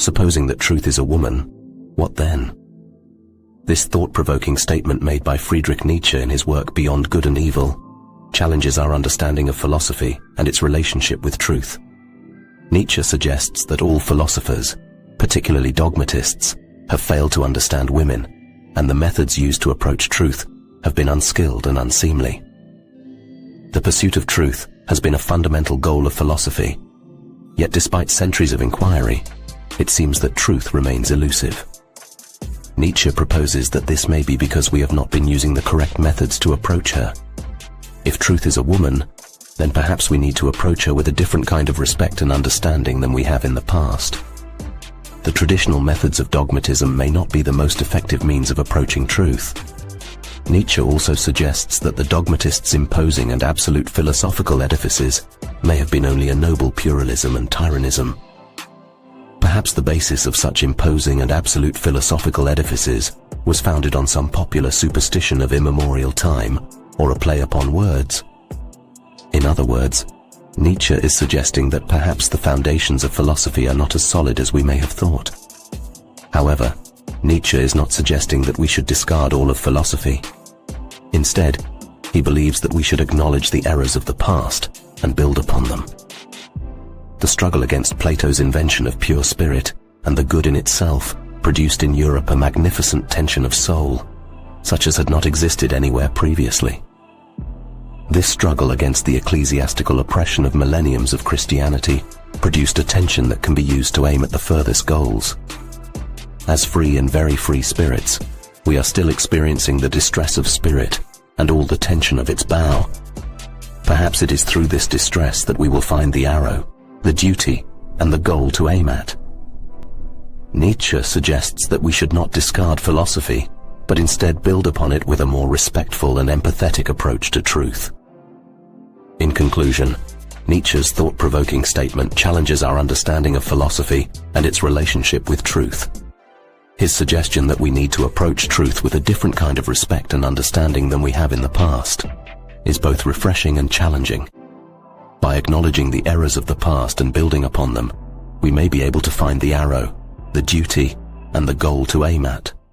Supposing that truth is a woman, what then? This thought-provoking statement made by Friedrich Nietzsche in his work Beyond Good and Evil challenges our understanding of philosophy and its relationship with truth. Nietzsche suggests that all philosophers, particularly dogmatists, have failed to understand women, and the methods used to approach truth have been unskilled and unseemly. The pursuit of truth has been a fundamental goal of philosophy, yet despite centuries of inquiry, it seems that truth remains elusive. Nietzsche proposes that this may be because we have not been using the correct methods to approach her. If truth is a woman, then perhaps we need to approach her with a different kind of respect and understanding than we have in the past. The traditional methods of dogmatism may not be the most effective means of approaching truth. Nietzsche also suggests that the dogmatists' imposing and absolute philosophical edifices may have been only a noble pluralism and tyrannism. Perhaps the basis of such imposing and absolute philosophical edifices was founded on some popular superstition of immemorial time, or a play upon words. In other words, Nietzsche is suggesting that perhaps the foundations of philosophy are not as solid as we may have thought. However, Nietzsche is not suggesting that we should discard all of philosophy. Instead, he believes that we should acknowledge the errors of the past and build upon them. The struggle against Plato's invention of pure spirit and the good in itself produced in Europe a magnificent tension of soul, such as had not existed anywhere previously. This struggle against the ecclesiastical oppression of millenniums of Christianity produced a tension that can be used to aim at the furthest goals. As free and very free spirits, we are still experiencing the distress of spirit and all the tension of its bow. Perhaps it is through this distress that we will find the arrow, the duty, and the goal to aim at. Nietzsche suggests that we should not discard philosophy, but instead build upon it with a more respectful and empathetic approach to truth. In conclusion, Nietzsche's thought-provoking statement challenges our understanding of philosophy and its relationship with truth. His suggestion that we need to approach truth with a different kind of respect and understanding than we have in the past is both refreshing and challenging. By acknowledging the errors of the past and building upon them, we may be able to find the arrow, the duty, and the goal to aim at.